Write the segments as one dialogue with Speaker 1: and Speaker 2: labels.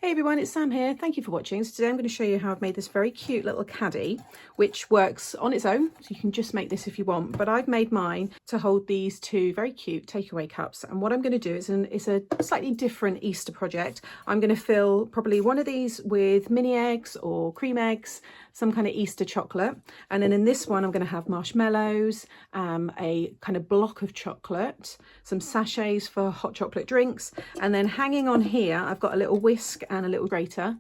Speaker 1: Hey everyone, it's Sam here. Thank you for watching. So today I'm going to show you how I've made this very cute little caddy, which works on its own. So you can just make this if you want, but I've made mine to hold these two very cute takeaway cups. And what I'm going to do is it's a slightly different Easter project. I'm going to fill probably one of these with mini eggs or cream eggs, some kind of Easter chocolate. And then in this one, I'm going to have marshmallows, a kind of block of chocolate, some sachets for hot chocolate drinks. And then hanging on here, I've got a little whisk and a little grater,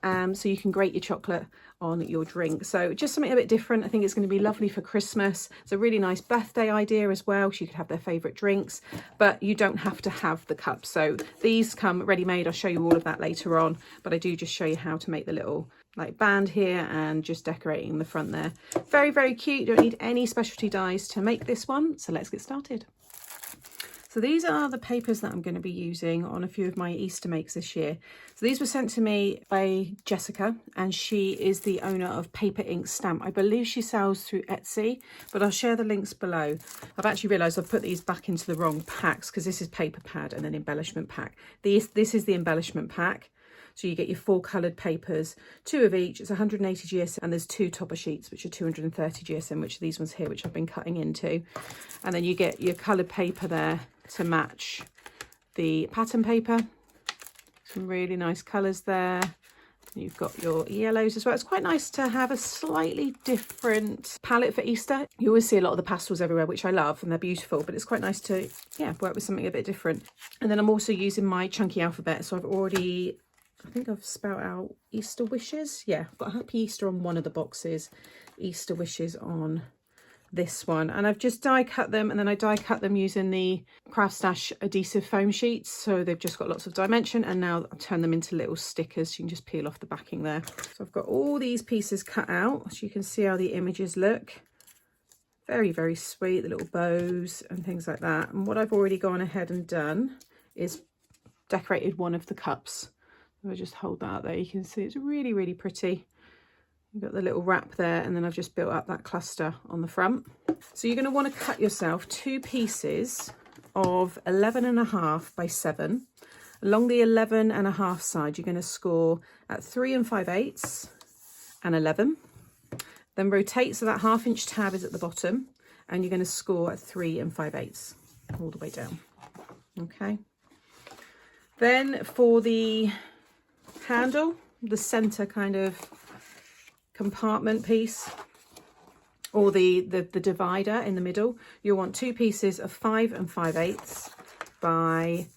Speaker 1: so you can grate your chocolate on your drink. So just something a bit different. I think it's going to be lovely for Christmas. It's a really nice birthday idea as well, so you could have their favourite drinks, but you don't have to have the cups. So these come ready-made. I'll show you all of that later on, but I do just show you how to make the little like band here and just decorating the front there. Very, very cute. You don't need any specialty dies to make this one. So let's get started. So these are the papers that I'm going to be using on a few of my Easter makes this year. So these were sent to me by Jessica, and she is the owner of Paper Ink Stamp. I believe she sells through Etsy, but I'll share the links below. I've actually realised I've put these back into the wrong packs because this is paper pad and then embellishment pack. This is the embellishment pack. So you get your 4 coloured papers, 2 of each. It's 180 GSM, and there's 2 topper sheets, which are 230 GSM, which are these ones here, which I've been cutting into. And then you get your coloured paper there to match the pattern paper. Some really nice colours there. You've got your yellows as well. It's quite nice to have a slightly different palette for Easter. You always see a lot of the pastels everywhere, which I love, and they're beautiful, but it's quite nice to, work with something a bit different. And then I'm also using my chunky alphabet. So I think I've spelled out Easter wishes. Yeah, I've got Happy Easter on one of the boxes, Easter wishes on this one. And I've just die cut them, and then I die cut them using the Craft Stash adhesive foam sheets. So they've just got lots of dimension, and now I'll turn them into little stickers. So you can just peel off the backing there. So I've got all these pieces cut out, so you can see how the images look. Very, very sweet, the little bows and things like that. And what I've already gone ahead and done is decorated one of the cups. I'll just hold that up there. You can see it's really, really pretty. You've got the little wrap there, and then I've just built up that cluster on the front. So you're going to want to cut yourself 2 pieces of 11.5 by 7. Along the 11.5 side, you're going to score at 3 5/8 and 11. Then rotate so that 1/2 inch tab is at the bottom, and you're going to score at 3 5/8 all the way down. Okay. Then for the handle, the center kind of compartment piece, or the divider in the middle, you'll want 2 pieces of 5 5/8 by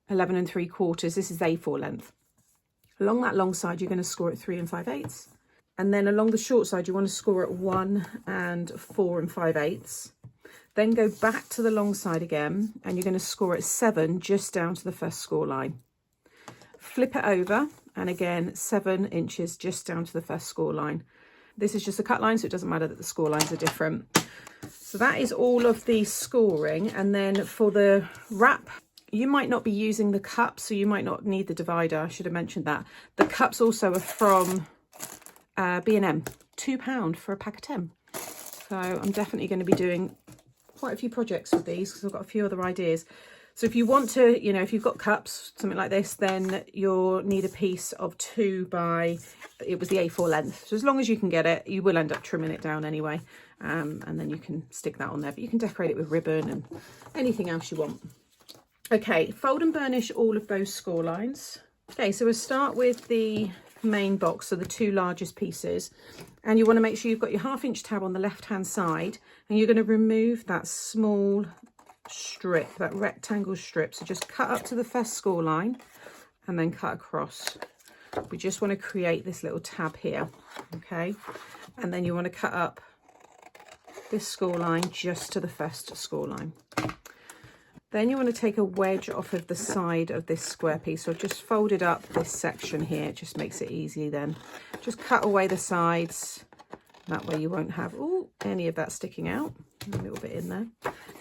Speaker 1: 11 3/4. This is A4 length. Along that long side, you're going to score at 3 5/8, and then along the short side, you want to score at 1 4 5/8. Then go back to the long side again, and you're going to score at 7 just down to the first score line. Flip it over, and again 7 inches just down to the first score line. This is just a cut line, so it doesn't matter that the score lines are different. So that is all of the scoring. And then for the wrap, you might not be using the cups, so you might not need the divider. I should have mentioned that. The cups also are from B&M, £2 for a pack of 10. So I'm definitely going to be doing quite a few projects with these because I've got a few other ideas. So if you want to, if you've got cups, something like this, then you'll need a piece of 2 by, it was the A4 length. So as long as you can get it, you will end up trimming it down anyway. And then you can stick that on there, but you can decorate it with ribbon and anything else you want. Okay, fold and burnish all of those score lines. Okay, so we'll start with the main box, so the 2 largest pieces. And you want to make sure you've got your 1/2 inch tab on the left-hand side, and you're going to remove that small strip, that rectangle strip. So just cut up to the first score line and then cut across. We just want to create this little tab here, okay? And then you want to cut up this score line just to the first score line. Then you want to take a wedge off of the side of this square piece. So just fold it up this section here. It just makes it easy then. Just cut away the sides. That way you won't have any of that sticking out. A little bit in there.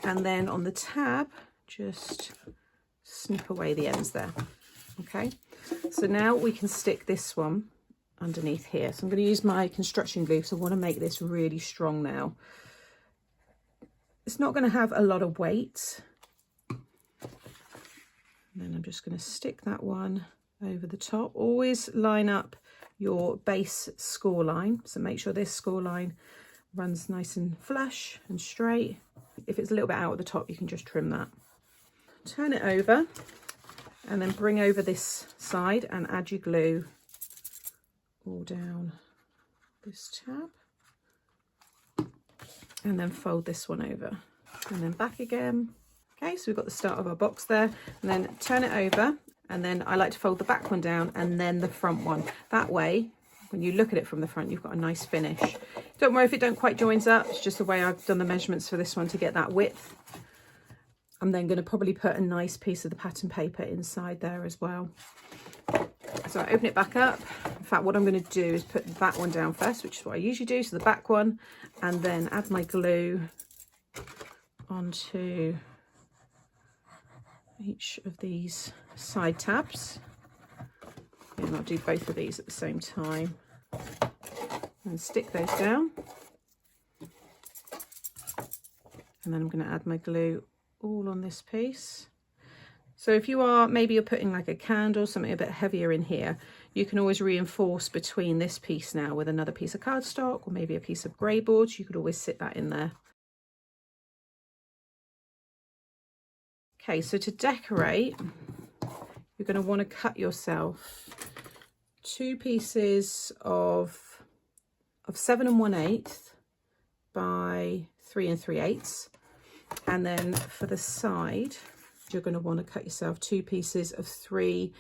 Speaker 1: And then on the tab, just snip away the ends there. Okay, so now we can stick this one underneath here. So I'm going to use my construction glue, so I want to make this really strong now. It's not going to have a lot of weight. And then I'm just going to stick that one over the top. Always line up your base score line, so make sure this score line runs nice and flush and straight. If it's a little bit out at the top, you can just trim that. Turn it over and then bring over this side and add your glue all down this tab, and then fold this one over and then back again. Okay, so we've got the start of our box there, and then turn it over, and then I like to fold the back one down and then the front one. That way, when you look at it from the front, you've got a nice finish. Don't worry if it don't quite joins up, it's just the way I've done the measurements for this one to get that width. I'm then going to probably put a nice piece of the pattern paper inside there as well. So I open it back up. In fact, what I'm going to do is put that one down first, which is what I usually do, so the back one, and then add my glue onto each of these side tabs. And I'll do both of these at the same time and stick those down. And then I'm going to add my glue all on this piece. So if you are, maybe you're putting like a candle, something a bit heavier in here, you can always reinforce between this piece now with another piece of cardstock or maybe a piece of grey board. You could always sit that in there. Okay, so to decorate, you're going to want to cut yourself 2 pieces of 7 1/8 by 3 3/8, and then for the side you're going to want to cut yourself 2 pieces of 3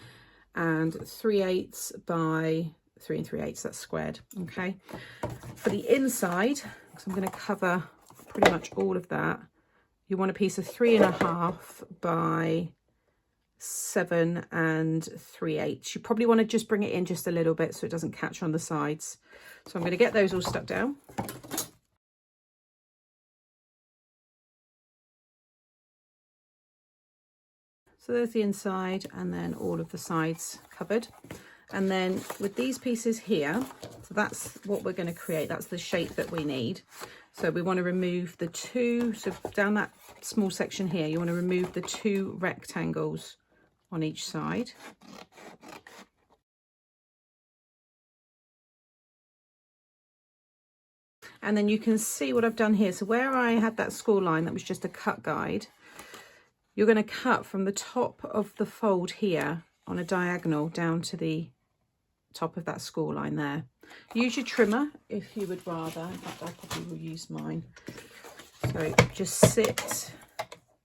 Speaker 1: 3/8 by 3 3/8, that's squared. Okay, for the inside, because I'm going to cover pretty much all of that, you want a piece of 3 1/2 by 7 3/8. You probably want to just bring it in just a little bit so it doesn't catch on the sides. So I'm going to get those all stuck down. So there's the inside, and then all of the sides covered. And then with these pieces here, so that's what we're going to create. That's the shape that we need. So we want to remove the 2, so down that small section here, you want to remove the 2 rectangles on each side. And then you can see what I've done here. So where I had that score line, that was just a cut guide, you're going to cut from the top of the fold here on a diagonal down to the top of that score line there. Use your trimmer if you would rather. In fact, I probably will use mine. So just sit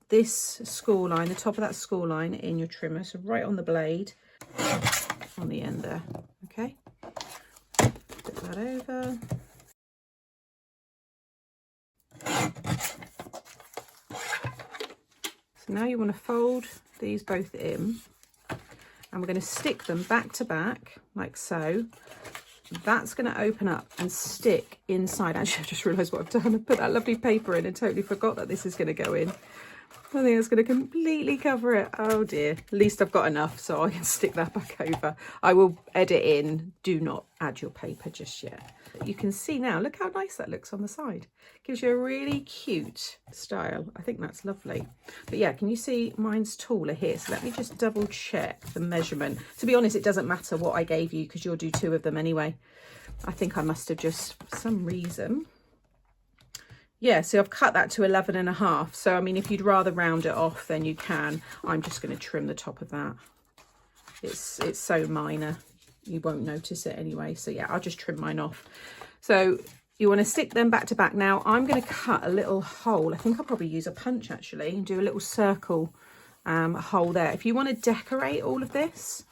Speaker 1: this score line, the top of that score line, in your trimmer, so right on the blade on the end there. Okay, flip that over. So now you want to fold these both in, and we're going to stick them back to back like so. That's going to open up and stick inside. Actually, I've just realised what I've done. I've put that lovely paper in and totally forgot that this is going to go in. I think it's going to completely cover it. Oh dear. At least I've got enough so I can stick that back over. I will edit in, do not add your paper just yet. You can see now, look how nice that looks on the side. Gives you a really cute style. I think that's lovely. But yeah, can you see mine's taller here? So let me just double check the measurement. To be honest, it doesn't matter what I gave you because you'll do 2 of them anyway. I think I must have just, for some reason, yeah, so I've cut that to 11 1/2. So, I mean, if you'd rather round it off, then you can. I'm just going to trim the top of that. It's so minor, you won't notice it anyway. So yeah, I'll just trim mine off. So you want to stick them back to back. Now I'm going to cut a little hole. I think I'll probably use a punch actually and do a little circle hole there. If you want to decorate all of this,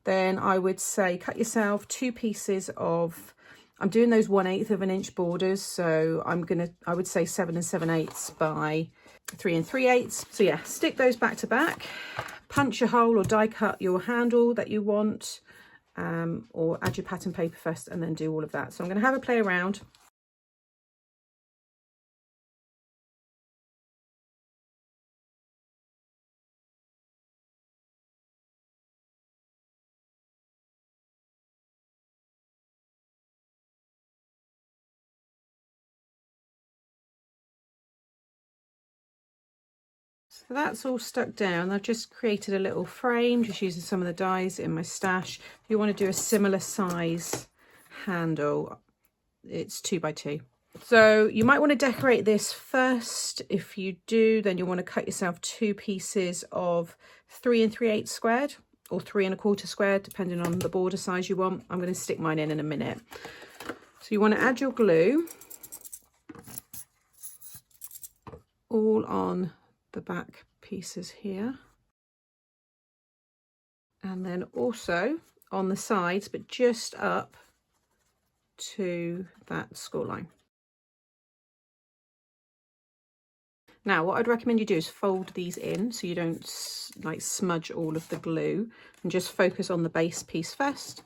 Speaker 1: then I would say cut yourself 2 pieces of, I'm doing those 1/8 of an inch borders, so I would say 7 7/8 by 3 3/8. So yeah, stick those back to back, punch a hole or die cut your handle that you want, or add your pattern paper first and then do all of that. So I'm going to have a play around. So that's all stuck down. I've just created a little frame, just using some of the dies in my stash. If you want to do a similar size handle, it's 2 by 2. So you might want to decorate this first. If you do, then you'll want to cut yourself 2 pieces of 3 3/8 squared or 3 1/4 squared, depending on the border size you want. I'm going to stick mine in a minute. So you want to add your glue all on the back pieces here, and then also on the sides, but just up to that score line. Now what I'd recommend you do is fold these in so you don't like smudge all of the glue, and just focus on the base piece first.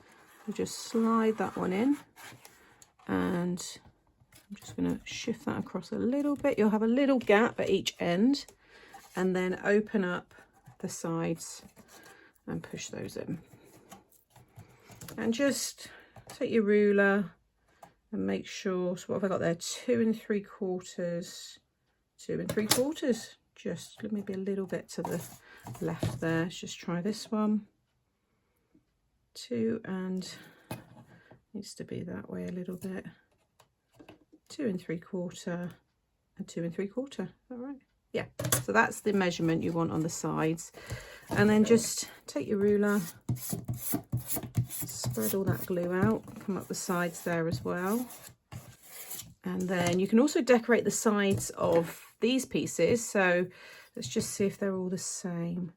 Speaker 1: We'll just slide that one in, and I'm just going to shift that across a little bit. You'll have a little gap at each end, and then open up the sides and push those in. And just take your ruler and make sure, so what have I got there? 2 3/4, 2 3/4. Just maybe a little bit to the left there. Let's just try this one. 2 and needs to be that way a little bit. 2 3/4 and 2 3/4. All right. Yeah, so that's the measurement you want on the sides. And then just take your ruler, spread all that glue out, come up the sides there as well. And then you can also decorate the sides of these pieces. So let's just see if they're all the same.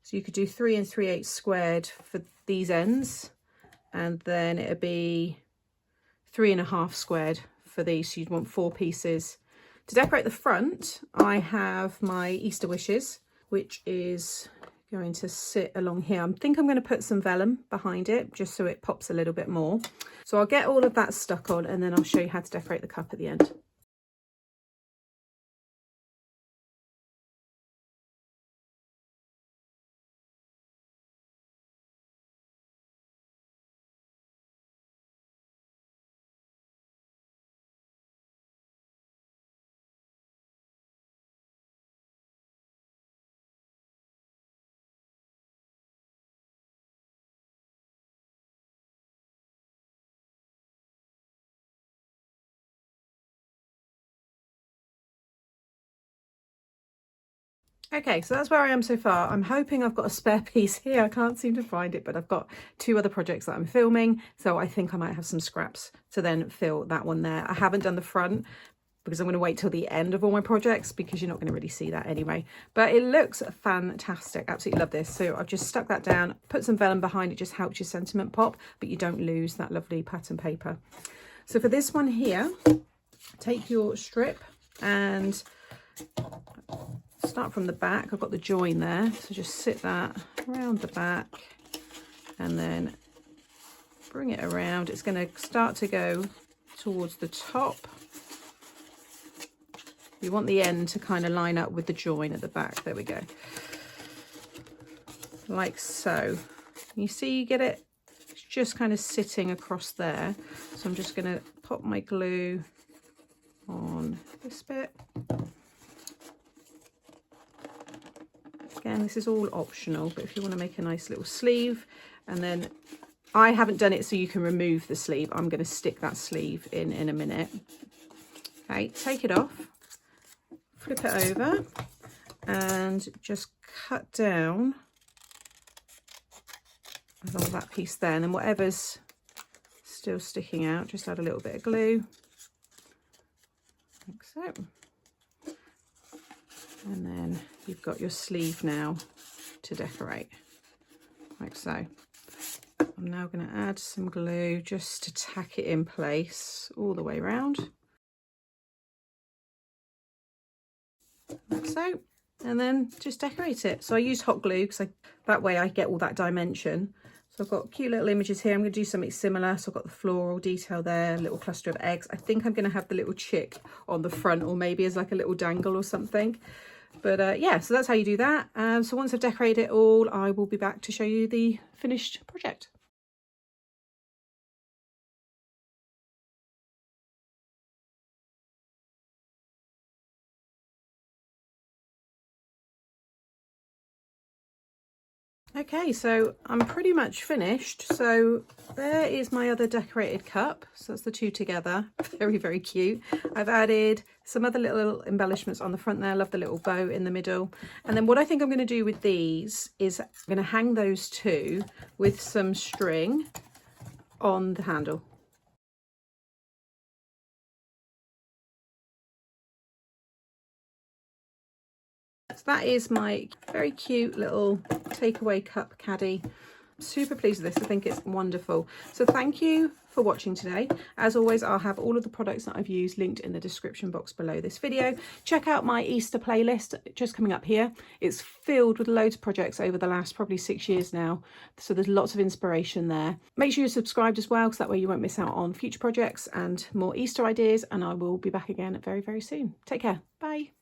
Speaker 1: So you could do 3 3/8 squared for these ends, and then it'd be 3 1/2 squared for these. So you'd want 4 pieces. To decorate the front, I have my Easter wishes, which is going to sit along here. I think I'm going to put some vellum behind it just so it pops a little bit more. So I'll get all of that stuck on, and then I'll show you how to decorate the cup at the end. Okay, so that's where I am so far. I'm hoping I've got a spare piece here. I can't seem to find it, but I've got 2 other projects that I'm filming, so I think I might have some scraps to then fill that one there. I haven't done the front because I'm going to wait till the end of all my projects, because you're not going to really see that anyway. But it looks fantastic. Absolutely love this. So I've just stuck that down, put some vellum behind it, just helps your sentiment pop, but you don't lose that lovely pattern paper. So for this one here, take your strip and start from the back. I've got the join there, so just sit that around the back and then bring it around. It's going to start to go towards the top. You want the end to kind of line up with the join at the back. There we go, like so. You see, you get it, it's just kind of sitting across there. So I'm just going to pop my glue on this bit. Again, this is all optional, but if you want to make a nice little sleeve, and then I haven't done it so you can remove the sleeve. I'm going to stick that sleeve in a minute. Okay, take it off, flip it over, and just cut down along that piece there. And then whatever's still sticking out, just add a little bit of glue, like so. And then you've got your sleeve now to decorate, like so. I'm now going to add some glue just to tack it in place all the way around, like so, and then just decorate it. So I use hot glue because that way I get all that dimension. So I've got cute little images here. I'm going to do something similar. So I've got the floral detail there, a little cluster of eggs. I think I'm going to have the little chick on the front, or maybe as like a little dangle or something. But yeah, so that's how you do that. So once I've decorated it all, I will be back to show you the finished project. Okay, so I'm pretty much finished. So there is my other decorated cup. So that's the two together. Very, very cute. I've added some other little embellishments on the front there. I love the little bow in the middle. And then what I think I'm going to do with these is I'm going to hang those two with some string on the handle. So that is my very cute little takeaway cup caddy. Super pleased with this. I think it's wonderful. So thank you for watching today. As always, I'll have all of the products that I've used linked in the description box below this video. Check out my Easter playlist just coming up here. It's filled with loads of projects over the last probably 6 years now, so there's lots of inspiration there. Make sure you're subscribed as well, because that way you won't miss out on future projects and more Easter ideas, and I will be back again very, very soon. Take care. Bye.